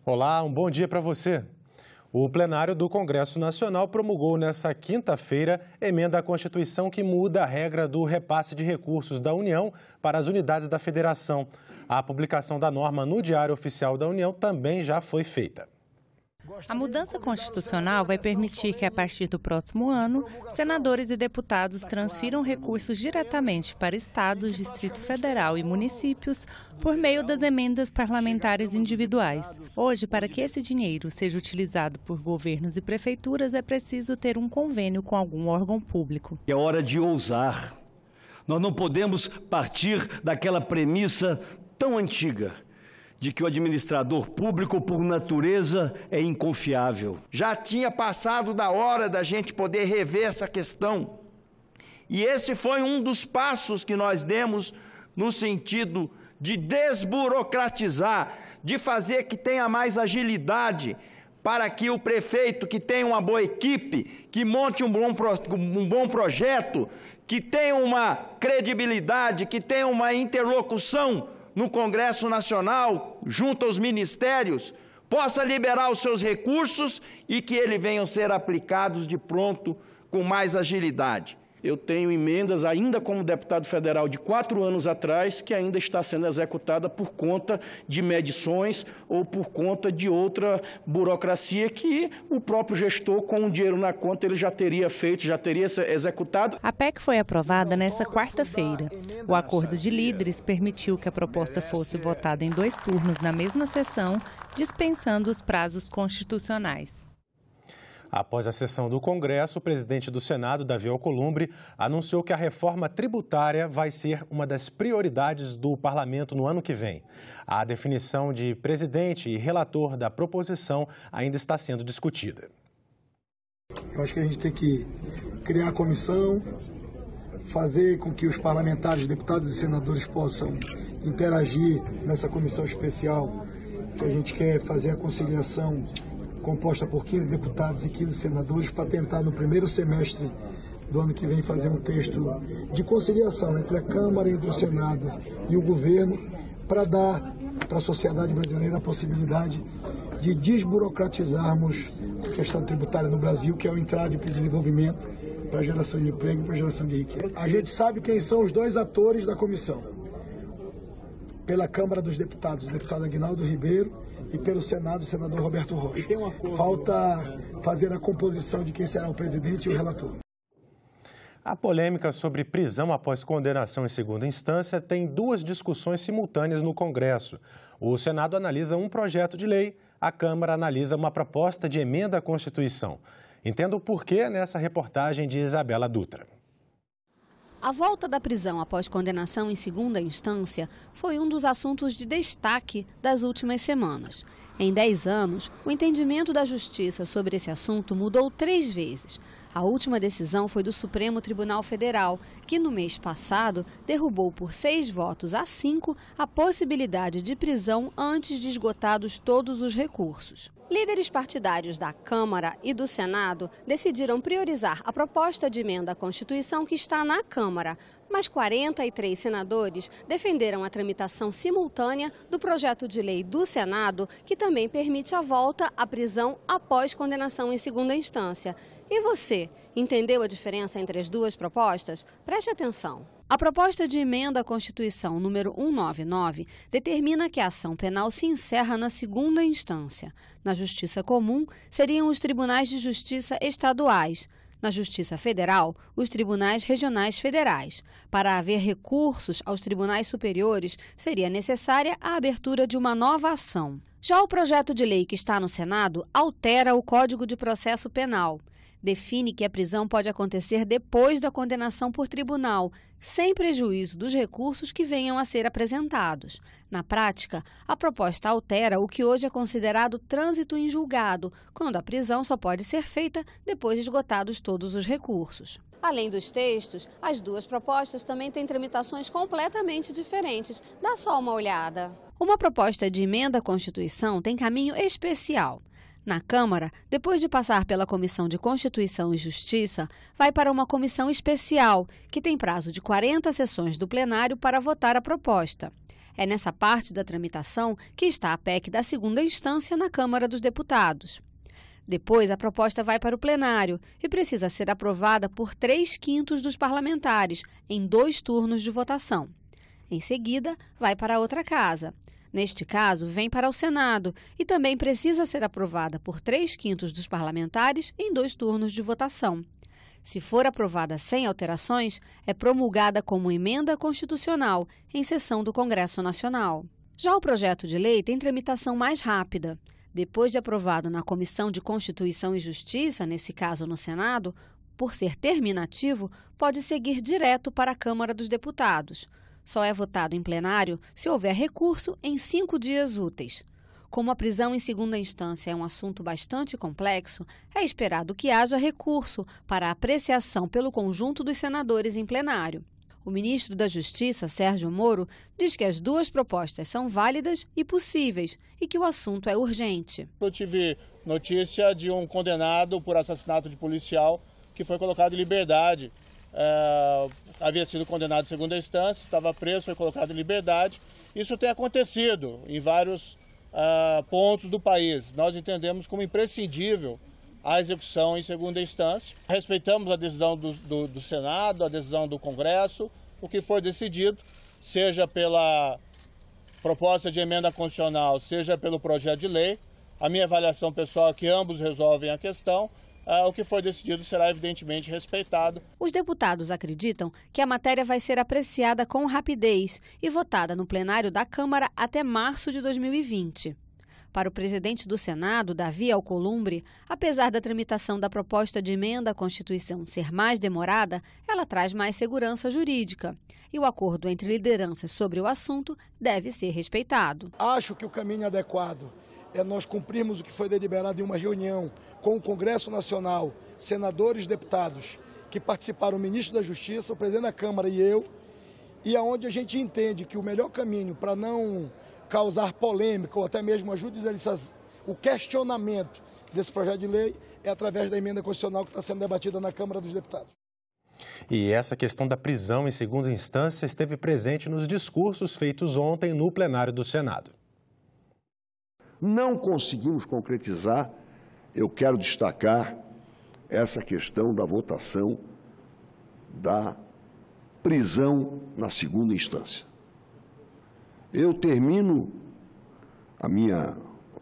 Olá, um bom dia para você. O plenário do Congresso Nacional promulgou nesta quinta-feira emenda à Constituição que muda a regra do repasse de recursos da União para as unidades da Federação. A publicação da norma no Diário Oficial da União também já foi feita. A mudança constitucional vai permitir que, a partir do próximo ano, senadores e deputados transfiram recursos diretamente para estados, Distrito Federal e municípios por meio das emendas parlamentares individuais. Hoje, para que esse dinheiro seja utilizado por governos e prefeituras, é preciso ter um convênio com algum órgão público. É hora de ousar. Nós não podemos partir daquela premissa tão antiga de que o administrador público, por natureza, é inconfiável. Já tinha passado da hora da gente poder rever essa questão. E esse foi um dos passos que nós demos no sentido de desburocratizar, de fazer que tenha mais agilidade, para que o prefeito, que tenha uma boa equipe, que monte um bom projeto, que tenha uma credibilidade, que tenha uma interlocução no Congresso Nacional, junto aos ministérios, possa liberar os seus recursos e que eles venham ser aplicados de pronto com mais agilidade. Eu tenho emendas ainda como deputado federal de 4 anos atrás que ainda está sendo executada por conta de medições ou por conta de outra burocracia que o próprio gestor, com o dinheiro na conta, ele já teria feito, já teria executado. A PEC foi aprovada nesta quarta-feira. O acordo de líderes permitiu que a proposta fosse votada em 2 turnos na mesma sessão, dispensando os prazos constitucionais. Após a sessão do Congresso, o presidente do Senado, Davi Alcolumbre, anunciou que a reforma tributária vai ser uma das prioridades do parlamento no ano que vem. A definição de presidente e relator da proposição ainda está sendo discutida. Eu acho que a gente tem que criar a comissão, fazer com que os parlamentares, deputados e senadores possam interagir nessa comissão especial, que a gente quer fazer a conciliação composta por 15 deputados e 15 senadores, para tentar, no primeiro semestre do ano que vem, fazer um texto de conciliação entre a Câmara, entre o Senado e o governo, para dar para a sociedade brasileira a possibilidade de desburocratizarmos a questão tributária no Brasil, que é o entrave para o desenvolvimento, para a geração de emprego e para a geração de riqueza. A gente sabe quem são os 2 atores da comissão. Pela Câmara dos Deputados, o deputado Aguinaldo Ribeiro, e pelo Senado, o senador Roberto Rocha. Falta fazer a composição de quem será o presidente e o relator. A polêmica sobre prisão após condenação em segunda instância tem 2 discussões simultâneas no Congresso. O Senado analisa um projeto de lei, a Câmara analisa uma proposta de emenda à Constituição. Entenda o porquê nessa reportagem de Isabela Dutra. A volta da prisão após condenação em segunda instância foi um dos assuntos de destaque das últimas semanas. Em 10 anos, o entendimento da Justiça sobre esse assunto mudou 3 vezes. A última decisão foi do Supremo Tribunal Federal, que no mês passado derrubou por 6-5 a possibilidade de prisão antes de esgotados todos os recursos. Líderes partidários da Câmara e do Senado decidiram priorizar a proposta de emenda à Constituição que está na Câmara, mas 43 senadores defenderam a tramitação simultânea do projeto de lei do Senado, que também permite a volta à prisão após condenação em segunda instância. E você, entendeu a diferença entre as 2 propostas? Preste atenção. A proposta de emenda à Constituição número 199 determina que a ação penal se encerra na segunda instância. Na Justiça Comum, seriam os tribunais de justiça estaduais. Na Justiça Federal, os tribunais regionais federais. Para haver recursos aos tribunais superiores, seria necessária a abertura de uma nova ação. Já o projeto de lei que está no Senado altera o Código de Processo Penal. Define que a prisão pode acontecer depois da condenação por tribunal, sem prejuízo dos recursos que venham a ser apresentados. Na prática, a proposta altera o que hoje é considerado trânsito em julgado, quando a prisão só pode ser feita depois de esgotados todos os recursos. Além dos textos, as 2 propostas também têm tramitações completamente diferentes. Dá só uma olhada. Uma proposta de emenda à Constituição tem caminho especial. Na Câmara, depois de passar pela Comissão de Constituição e Justiça, vai para uma comissão especial, que tem prazo de 40 sessões do plenário para votar a proposta. É nessa parte da tramitação que está a PEC da segunda instância na Câmara dos Deputados. Depois, a proposta vai para o plenário e precisa ser aprovada por 3/5 dos parlamentares, em 2 turnos de votação. Em seguida, vai para a outra casa. Neste caso, vem para o Senado e também precisa ser aprovada por 3/5 dos parlamentares em 2 turnos de votação. Se for aprovada sem alterações, é promulgada como emenda constitucional em sessão do Congresso Nacional. Já o projeto de lei tem tramitação mais rápida. Depois de aprovado na Comissão de Constituição e Justiça, nesse caso no Senado, por ser terminativo, pode seguir direto para a Câmara dos Deputados. Só é votado em plenário se houver recurso em 5 dias úteis. Como a prisão em segunda instância é um assunto bastante complexo, é esperado que haja recurso para apreciação pelo conjunto dos senadores em plenário. O ministro da Justiça, Sérgio Moro, diz que as 2 propostas são válidas e possíveis e que o assunto é urgente. Eu tive notícia de um condenado por assassinato de policial que foi colocado em liberdade. Havia sido condenado em segunda instância, estava preso, foi colocado em liberdade. Isso tem acontecido em vários pontos do país. Nós entendemos como imprescindível a execução em segunda instância. Respeitamos a decisão do Senado, a decisão do Congresso, o que for decidido, seja pela proposta de emenda constitucional, seja pelo projeto de lei. A minha avaliação pessoal é que ambos resolvem a questão. O que for decidido será evidentemente respeitado. Os deputados acreditam que a matéria vai ser apreciada com rapidez e votada no plenário da Câmara até março de 2020. Para o presidente do Senado, Davi Alcolumbre, apesar da tramitação da proposta de emenda à Constituição ser mais demorada, ela traz mais segurança jurídica. E o acordo entre lideranças sobre o assunto deve ser respeitado. Acho que o caminho adequado é nós cumprirmos o que foi deliberado em uma reunião com o Congresso Nacional, senadores e deputados que participaram, o ministro da Justiça, o presidente da Câmara e eu, e aonde a gente entende que o melhor caminho para não causar polêmica ou até mesmo o questionamento desse projeto de lei é através da emenda constitucional que está sendo debatida na Câmara dos Deputados. E essa questão da prisão em segunda instância esteve presente nos discursos feitos ontem no plenário do Senado. Não conseguimos concretizar, eu quero destacar essa questão da votação da prisão na segunda instância.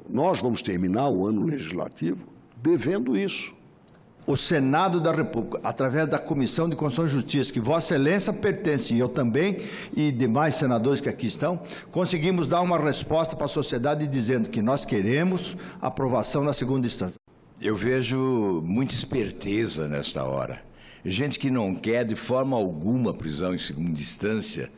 Nós vamos terminar o ano legislativo devendo isso. O Senado da República, através da Comissão de Constituição e Justiça, que Vossa Excelência pertence, e eu também, e demais senadores que aqui estão, conseguimos dar uma resposta para a sociedade dizendo que nós queremos aprovação na segunda instância. Eu vejo muita esperteza nesta hora. Gente que não quer de forma alguma prisão em segunda instância,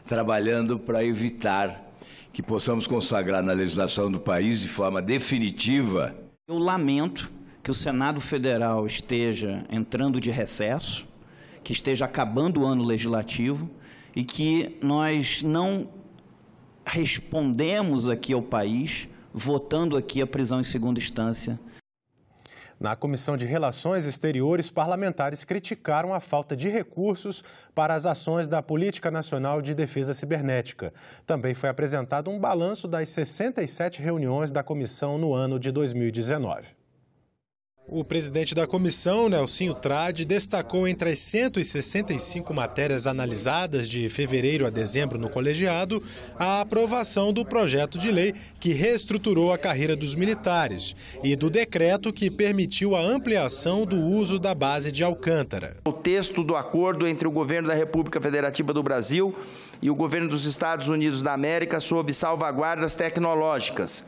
trabalhando para evitar que possamos consagrar na legislação do país de forma definitiva. Eu lamento que o Senado Federal esteja entrando de recesso, que esteja acabando o ano legislativo e que nós não respondemos aqui ao país votando aqui a prisão em segunda instância. Na Comissão de Relações Exteriores, parlamentares criticaram a falta de recursos para as ações da Política Nacional de Defesa Cibernética. Também foi apresentado um balanço das 67 reuniões da comissão no ano de 2019. O presidente da comissão, Nelsinho Trade, destacou entre as 165 matérias analisadas de fevereiro a dezembro no colegiado a aprovação do projeto de lei que reestruturou a carreira dos militares e do decreto que permitiu a ampliação do uso da base de Alcântara. O texto do acordo entre o governo da República Federativa do Brasil e o governo dos Estados Unidos da América sobre salvaguardas tecnológicas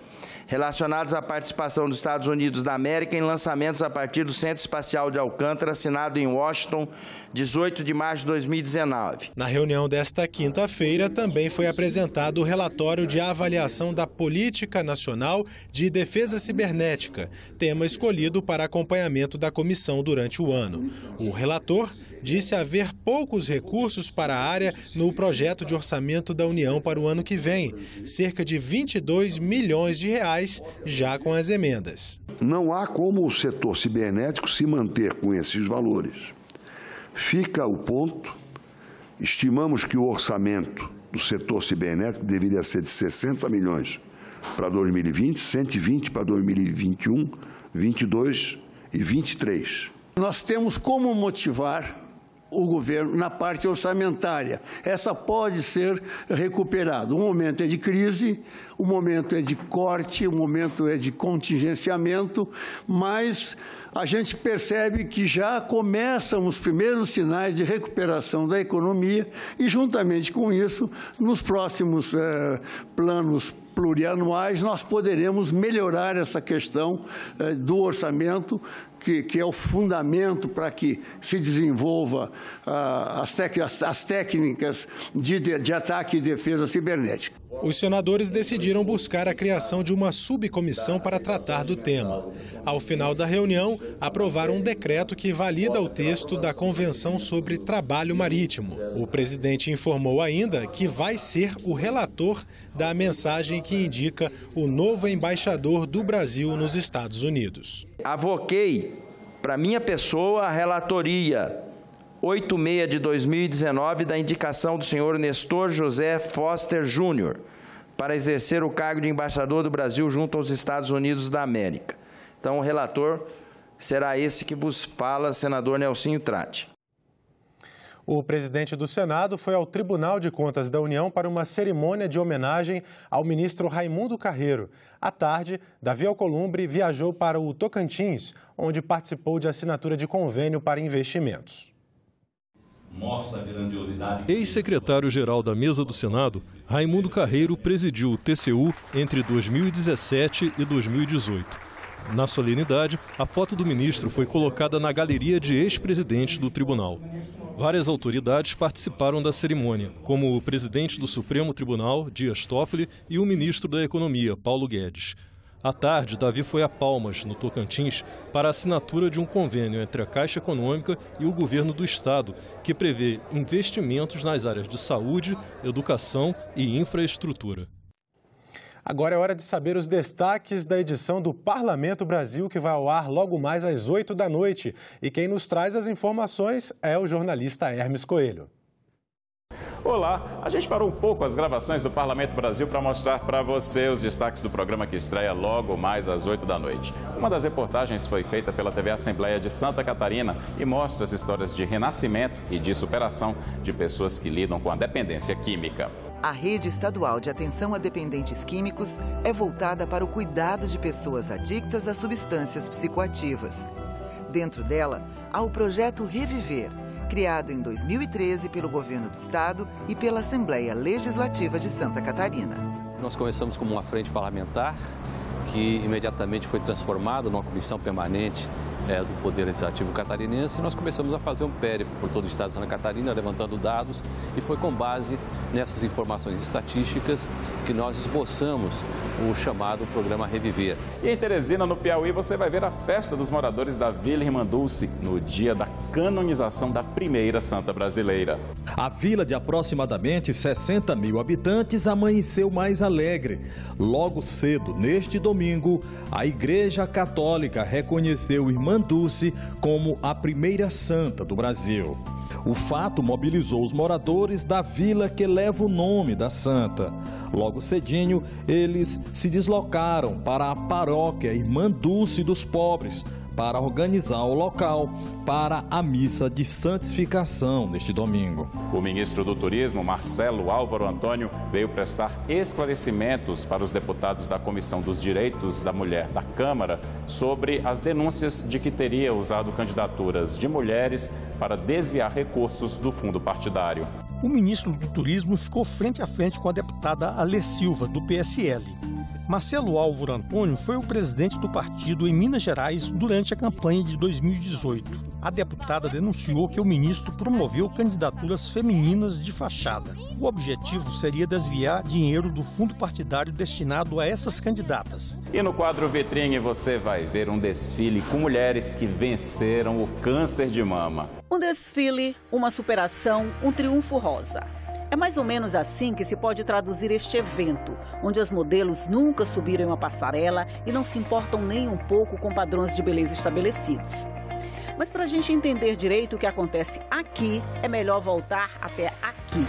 relacionados à participação dos Estados Unidos da América em lançamentos a partir do Centro Espacial de Alcântara, assinado em Washington, 18 de março de 2019. Na reunião desta quinta-feira, também foi apresentado o relatório de avaliação da Política Nacional de Defesa Cibernética, tema escolhido para acompanhamento da comissão durante o ano. O relator disse haver poucos recursos para a área no projeto de orçamento da União para o ano que vem, cerca de 22 milhões de reais já com as emendas. Não há como o setor cibernético se manter com esses valores. Fica o ponto, estimamos que o orçamento do setor cibernético deveria ser de 60 milhões para 2020, 120 para 2021, 22 e 23. Nós temos como motivar o governo na parte orçamentária. Essa pode ser recuperada. Um momento é de crise, um momento é de corte, um momento é de contingenciamento, mas a gente percebe que já começam os primeiros sinais de recuperação da economia e, juntamente com isso, nos próximos planos plurianuais, nós poderemos melhorar essa questão do orçamento, que é o fundamento para que se desenvolva as técnicas de ataque e defesa cibernética. Os senadores decidiram buscar a criação de uma subcomissão para tratar do tema. Ao final da reunião, aprovaram um decreto que valida o texto da Convenção sobre Trabalho Marítimo. O presidente informou ainda que vai ser o relator da mensagem que indica o novo embaixador do Brasil nos Estados Unidos. Avoquei para minha pessoa a relatoria 86 de 2019 da indicação do senhor Nestor José Foster Júnior para exercer o cargo de embaixador do Brasil junto aos Estados Unidos da América. Então, o relator será esse que vos fala, senador Nelsinho Trati. O presidente do Senado foi ao Tribunal de Contas da União para uma cerimônia de homenagem ao ministro Raimundo Carreiro. À tarde, Davi Alcolumbre viajou para o Tocantins, onde participou de assinatura de convênio para investimentos. Ex-secretário-geral da Mesa do Senado, Raimundo Carreiro presidiu o TCU entre 2017 e 2018. Na solenidade, a foto do ministro foi colocada na galeria de ex-presidentes do tribunal. Várias autoridades participaram da cerimônia, como o presidente do Supremo Tribunal, Dias Toffoli, e o ministro da Economia, Paulo Guedes. À tarde, Davi foi a Palmas, no Tocantins, para a assinatura de um convênio entre a Caixa Econômica e o governo do estado, que prevê investimentos nas áreas de saúde, educação e infraestrutura. Agora é hora de saber os destaques da edição do Parlamento Brasil, que vai ao ar logo mais às 8 da noite. E quem nos traz as informações é o jornalista Hermes Coelho. Olá, a gente parou um pouco as gravações do Parlamento Brasil para mostrar para você os destaques do programa que estreia logo mais às 8 da noite. Uma das reportagens foi feita pela TV Assembleia de Santa Catarina e mostra as histórias de renascimento e de superação de pessoas que lidam com a dependência química. A Rede Estadual de Atenção a Dependentes Químicos é voltada para o cuidado de pessoas adictas a substâncias psicoativas. Dentro dela, há o projeto Reviver, criado em 2013 pelo Governo do Estado e pela Assembleia Legislativa de Santa Catarina. Nós começamos como uma frente parlamentar que imediatamente foi transformada numa comissão permanente do Poder Legislativo catarinense, e nós começamos a fazer um périplo por todo o estado de Santa Catarina, levantando dados, e foi com base nessas informações estatísticas que nós esboçamos o chamado Programa Reviver. E em Teresina, no Piauí, você vai ver a festa dos moradores da Vila Irmandulce, no dia da canonização da primeira santa brasileira. A vila de aproximadamente 60 mil habitantes amanheceu mais alegre. Logo cedo, neste domingo, a Igreja Católica reconheceu Irmã Dulce como a primeira santa do Brasil. O fato mobilizou os moradores da vila que leva o nome da santa. Logo cedinho, eles se deslocaram para a paróquia Irmã Dulce dos Pobres para organizar o local para a missa de santificação neste domingo. O ministro do Turismo, Marcelo Álvaro Antônio, veio prestar esclarecimentos para os deputados da Comissão dos Direitos da Mulher da Câmara sobre as denúncias de que teria usado candidaturas de mulheres para desviar recursos do fundo partidário. O ministro do Turismo ficou frente a frente com a deputada Alê Silva, do PSL. Marcelo Álvaro Antônio foi o presidente do partido em Minas Gerais durante a campanha de 2018. A deputada denunciou que o ministro promoveu candidaturas femininas de fachada. O objetivo seria desviar dinheiro do fundo partidário destinado a essas candidatas. E no quadro Vitrine você vai ver um desfile com mulheres que venceram o câncer de mama. Um desfile, uma superação, um triunfo rosa. É mais ou menos assim que se pode traduzir este evento, onde as modelos nunca subiram em uma passarela e não se importam nem um pouco com padrões de beleza estabelecidos. Mas para a gente entender direito o que acontece aqui, é melhor voltar até aqui.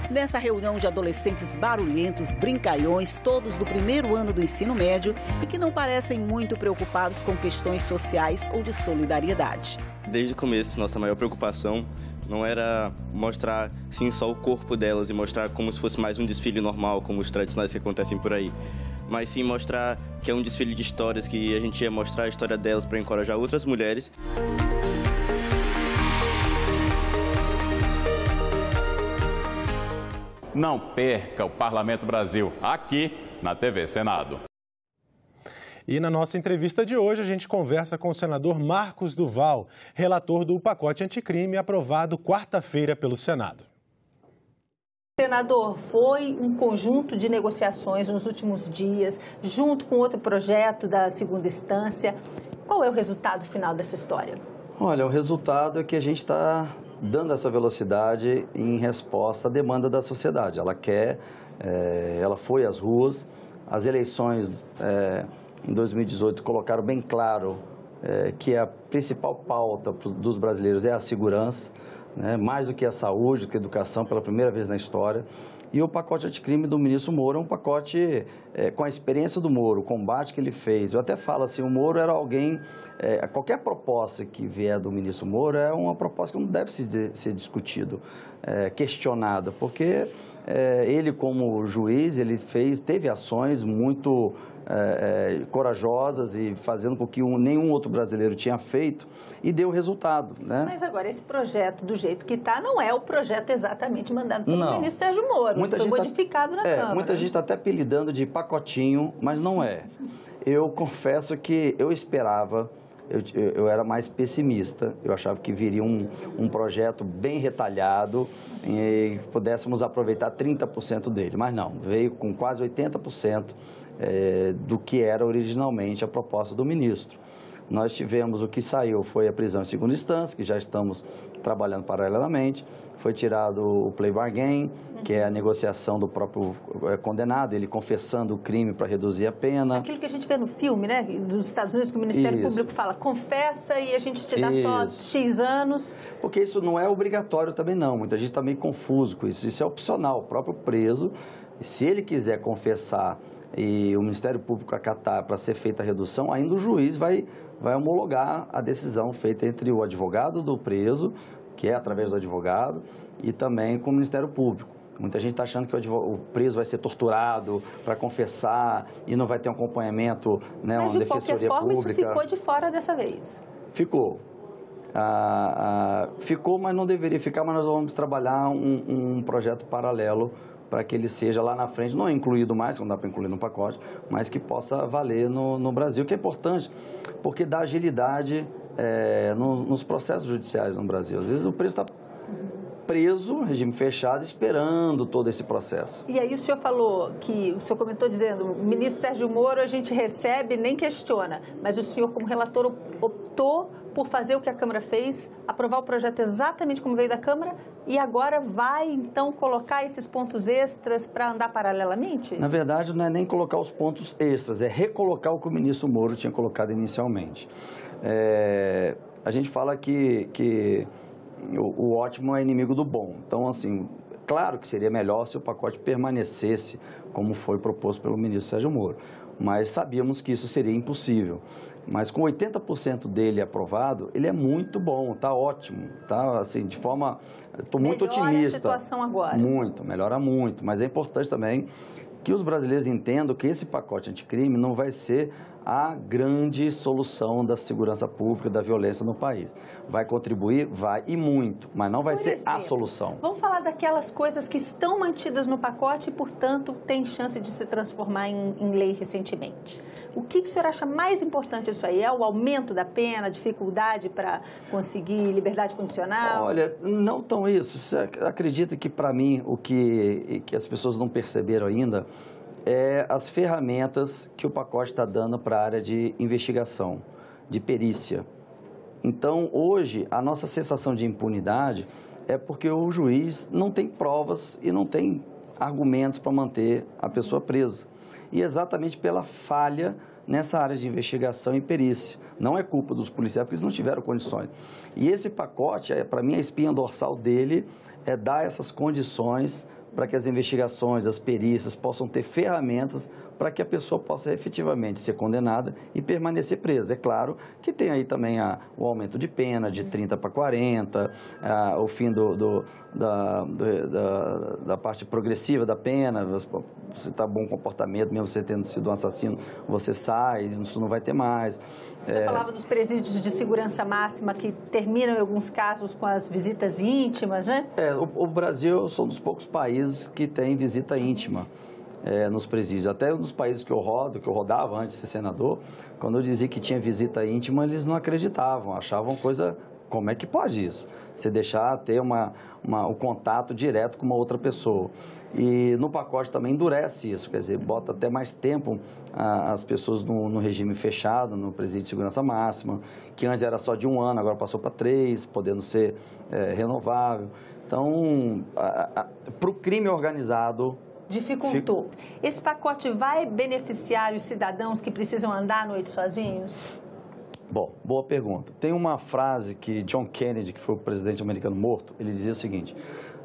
Nessa reunião de adolescentes barulhentos, brincalhões, todos do primeiro ano do ensino médio e que não parecem muito preocupados com questões sociais ou de solidariedade. Desde o começo, nossa maior preocupação não era mostrar, sim, só o corpo delas e mostrar como se fosse mais um desfile normal, como os tradicionais que acontecem por aí. Mas sim mostrar que é um desfile de histórias, que a gente ia mostrar a história delas para encorajar outras mulheres. Não perca o Parlamento Brasil, aqui na TV Senado. E na nossa entrevista de hoje, a gente conversa com o senador Marcos Duval, relator do pacote anticrime aprovado quarta-feira pelo Senado. Senador, foi um conjunto de negociações nos últimos dias, junto com outro projeto da segunda instância. Qual é o resultado final dessa história? Olha, o resultado é que a gente está dando essa velocidade em resposta à demanda da sociedade. Ela quer, ela foi às ruas, as eleições em 2018 colocaram bem claro que a principal pauta dos brasileiros é a segurança, né? Mais do que a saúde, do que a educação, pela primeira vez na história. E o pacote anticrime do ministro Moro é um pacote com a experiência do Moro, o combate que ele fez. Eu até falo assim, o Moro era alguém... qualquer proposta que vier do ministro Moro é uma proposta que não deve ser discutido, questionada, porque ele, como juiz, ele teve ações muito corajosas e fazendo com que nenhum outro brasileiro tinha feito e deu resultado, né? Mas agora, esse projeto, do jeito que está, não é o projeto exatamente mandado pelo ministro Sérgio Moro. Foi modificado na Câmara. Muita gente está até apelidando de pacotinho, mas não é. Eu confesso que eu esperava, eu era mais pessimista, eu achava que viria um projeto bem retalhado e pudéssemos aproveitar 30% dele, mas não, veio com quase 80% do que era originalmente a proposta do ministro. Nós tivemos, o que saiu foi a prisão em segunda instância, que já estamos trabalhando paralelamente, foi tirado o plea bargain, que é a negociação do próprio condenado, ele confessando o crime para reduzir a pena. Aquilo que a gente vê no filme, né, dos Estados Unidos, que o Ministério Público fala, confessa e a gente te dá só X anos. Porque isso não é obrigatório também não, muita gente está meio confuso com isso, isso é opcional, o próprio preso, se ele quiser confessar e o Ministério Público acatar para ser feita a redução, ainda o juiz vai homologar a decisão feita entre o advogado do preso, que é através do advogado, e também com o Ministério Público. Muita gente está achando que o preso vai ser torturado para confessar e não vai ter um acompanhamento, né, uma defensoria pública. Mas, de qualquer forma, isso ficou de fora dessa vez. Ficou. Ficou, mas não deveria ficar, mas nós vamos trabalhar um projeto paralelo para que ele seja lá na frente, não é incluído mais, não dá para incluir no pacote, mas que possa valer no Brasil, que é importante, porque dá agilidade nos processos judiciais no Brasil. Às vezes o preso está preso, regime fechado, esperando todo esse processo. E aí o senhor falou que, o senhor comentou dizendo, o ministro Sérgio Moro a gente recebe, nem questiona, mas o senhor como relator optou por fazer o que a Câmara fez, aprovar o projeto exatamente como veio da Câmara e agora vai, então, colocar esses pontos extras para andar paralelamente? Na verdade, não é nem colocar os pontos extras, é recolocar o que o ministro Moro tinha colocado inicialmente. A gente fala que o ótimo é inimigo do bom. Então, assim, claro que seria melhor se o pacote permanecesse como foi proposto pelo ministro Sérgio Moro, mas sabíamos que isso seria impossível. Mas com 80% dele aprovado, ele é muito bom, está ótimo, tá assim, de forma, estou muito otimista. Melhora a situação agora. Muito, melhora muito, mas é importante também que os brasileiros entendam que esse pacote anticrime não vai ser a grande solução da segurança pública, da violência no país. Vai contribuir? Vai, e muito, mas não vai ser a solução. Vamos falar daquelas coisas que estão mantidas no pacote e, portanto, tem chance de se transformar em lei recentemente. O que o senhor acha mais importante disso aí? É o aumento da pena, a dificuldade para conseguir liberdade condicional? Olha, não tão isso. Você acredita que, para mim, o que as pessoas não perceberam ainda as ferramentas que o pacote está dando para a área de investigação, de perícia. Então, hoje, a nossa sensação de impunidade é porque o juiz não tem provas e não tem argumentos para manter a pessoa presa. E exatamente pela falha nessa área de investigação e perícia. Não é culpa dos policiais, porque eles não tiveram condições. E esse pacote, para mim, a espinha dorsal dele é dar essas condições para que as investigações, as perícias possam ter ferramentas para que a pessoa possa efetivamente ser condenada e permanecer presa. É claro que tem aí também o aumento de pena de 30 para 40, o fim da parte progressiva da pena, você está bom comportamento, mesmo você tendo sido um assassino, você sai, isso não vai ter mais. Você falava dos presídios de segurança máxima que terminam em alguns casos com as visitas íntimas, né? O Brasil é um dos poucos países que tem visita íntima nos presídios. Até nos países que eu rodava antes de ser senador, quando eu dizia que tinha visita íntima, eles não acreditavam, achavam coisa... Como é que pode isso? Você deixar ter o contato direto com uma outra pessoa. E no pacote também endurece isso, quer dizer, bota até mais tempo as pessoas no regime fechado, no presídio de segurança máxima, que antes era só de 1 ano, agora passou para 3, podendo ser renovável. Então, para o crime organizado... Dificultou. Esse pacote vai beneficiar os cidadãos que precisam andar à noite sozinhos? Bom, boa pergunta. Tem uma frase que John Kennedy, que foi o presidente americano morto, ele dizia o seguinte: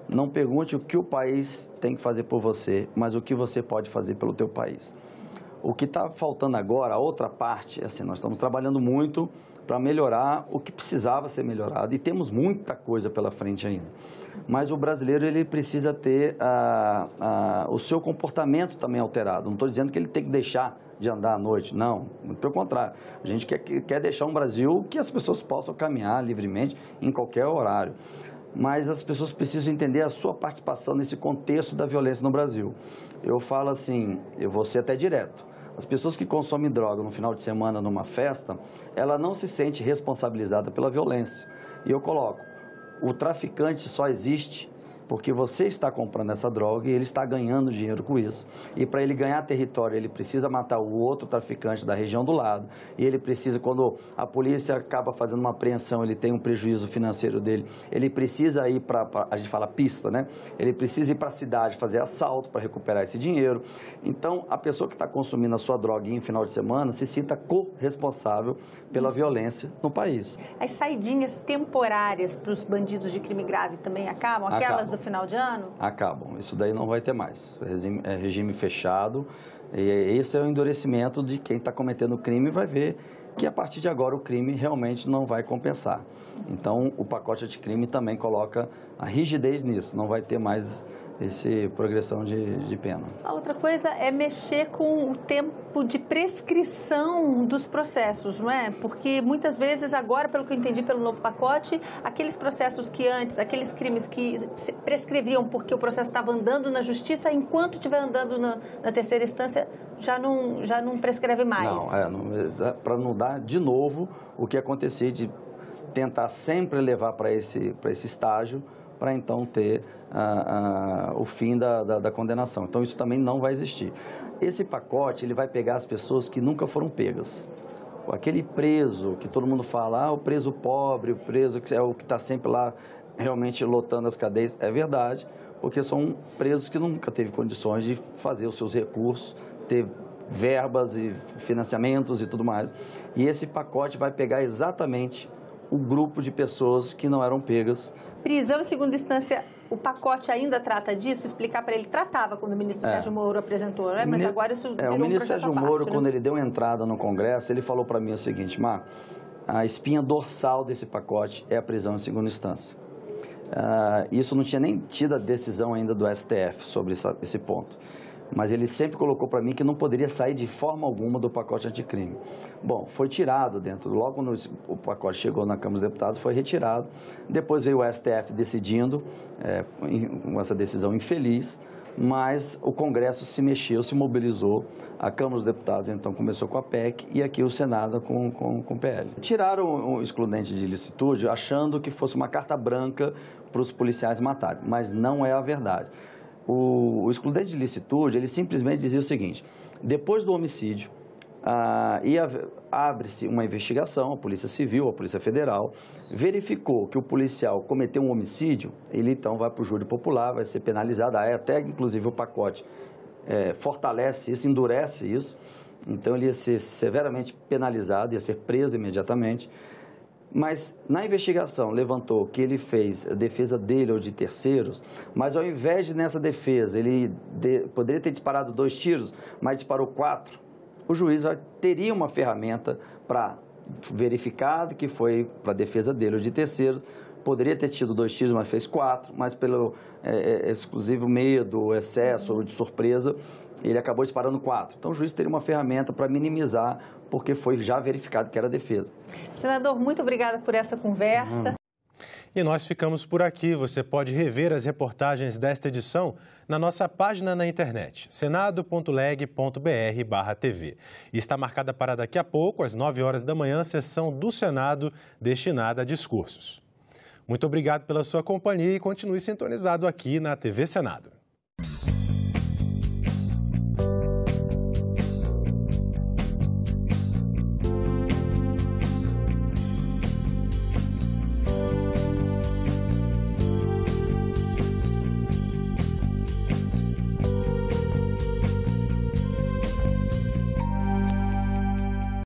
não pergunte o que o país tem que fazer por você, mas o que você pode fazer pelo teu país. O que está faltando agora, a outra parte, é assim, nós estamos trabalhando muito para melhorar o que precisava ser melhorado e temos muita coisa pela frente ainda. Mas o brasileiro, ele precisa ter o seu comportamento também alterado. Não estou dizendo que ele tem que deixar de andar à noite, não, pelo contrário. A gente quer deixar um Brasil que as pessoas possam caminhar livremente em qualquer horário. Mas as pessoas precisam entender a sua participação nesse contexto da violência no Brasil. Eu falo assim, eu vou ser até direto. As pessoas que consomem droga no final de semana numa festa, ela não se sente responsabilizada pela violência. E eu coloco, o traficante só existe porque você está comprando essa droga e ele está ganhando dinheiro com isso. E para ele ganhar território, ele precisa matar o outro traficante da região do lado. E ele precisa, quando a polícia acaba fazendo uma apreensão, ele tem um prejuízo financeiro dele, ele precisa ir para, a gente fala pista, né? Ele precisa ir para a cidade fazer assalto para recuperar esse dinheiro. Então, a pessoa que está consumindo a sua droguinha em final de semana se sinta corresponsável pela violência no país. As saidinhas temporárias para os bandidos de crime grave também acabam? Aquelas do final de ano? Acabam. Isso daí não vai ter mais. É regime fechado. E esse é o endurecimento de quem está cometendo o crime, vai ver que a partir de agora o crime realmente não vai compensar. Então, o pacote anticrime também coloca a rigidez nisso. Não vai ter mais essa progressão de pena. A outra coisa é mexer com o tempo de prescrição dos processos, não é? Porque muitas vezes agora, pelo que eu entendi pelo novo pacote, aqueles processos que antes, aqueles crimes que prescreviam porque o processo estava andando na justiça, enquanto estiver andando na terceira instância, já não prescreve mais. Não, para não dar de novo o que acontecia de tentar sempre levar para esse estágio, para então ter o fim da condenação. Então, isso também não vai existir. Esse pacote, ele vai pegar as pessoas que nunca foram pegas. Aquele preso, que todo mundo fala, o preso pobre, o preso que é o que está sempre lá realmente lotando as cadeias, é verdade, porque são presos que nunca teve condições de fazer os seus recursos, ter verbas e financiamentos e tudo mais. E esse pacote vai pegar exatamente o grupo de pessoas que não eram pegas. Prisão em segunda instância, o pacote ainda trata disso? Explicar para ele, tratava quando o ministro Sérgio Moro apresentou, né? Mas agora isso virou o ministro Sérgio Moro, né? Quando ele deu entrada no Congresso, ele falou para mim o seguinte: Mar, a espinha dorsal desse pacote é a prisão em segunda instância. Isso não tinha nem tido a decisão ainda do STF sobre esse ponto. Mas ele sempre colocou para mim que não poderia sair de forma alguma do pacote anticrime. Bom, foi tirado logo quando o pacote chegou na Câmara dos Deputados, foi retirado. Depois veio o STF decidindo, com essa decisão infeliz, mas o Congresso se mexeu, se mobilizou. A Câmara dos Deputados, então, começou com a PEC e aqui o Senado com o PL. Tiraram o excludente de ilicitude achando que fosse uma carta branca para os policiais matarem, mas não é a verdade. O excludente de ilicitude, ele simplesmente dizia o seguinte: depois do homicídio, abre-se uma investigação, a Polícia Civil, a Polícia Federal, verificou que o policial cometeu um homicídio, ele então vai para o júri popular, vai ser penalizado, até inclusive o pacote fortalece isso, endurece isso, então ele ia ser severamente penalizado, ia ser preso imediatamente. Mas na investigação levantou que ele fez a defesa dele ou de terceiros, mas ao invés de nessa defesa ele poderia ter disparado 2 tiros, mas disparou 4, o juiz teria uma ferramenta para verificar que foi para a defesa dele ou de terceiros. Poderia ter tido 2 tiros, mas fez 4, mas pelo exclusivo medo, excesso ou de surpresa, ele acabou disparando 4. Então o juiz teria uma ferramenta para minimizar, porque foi já verificado que era defesa. Senador, muito obrigada por essa conversa. E nós ficamos por aqui. Você pode rever as reportagens desta edição na nossa página na internet, senado.leg.br/TV. E está marcada para daqui a pouco, às 9 horas da manhã, a sessão do Senado destinada a discursos. Muito obrigado pela sua companhia e continue sintonizado aqui na TV Senado.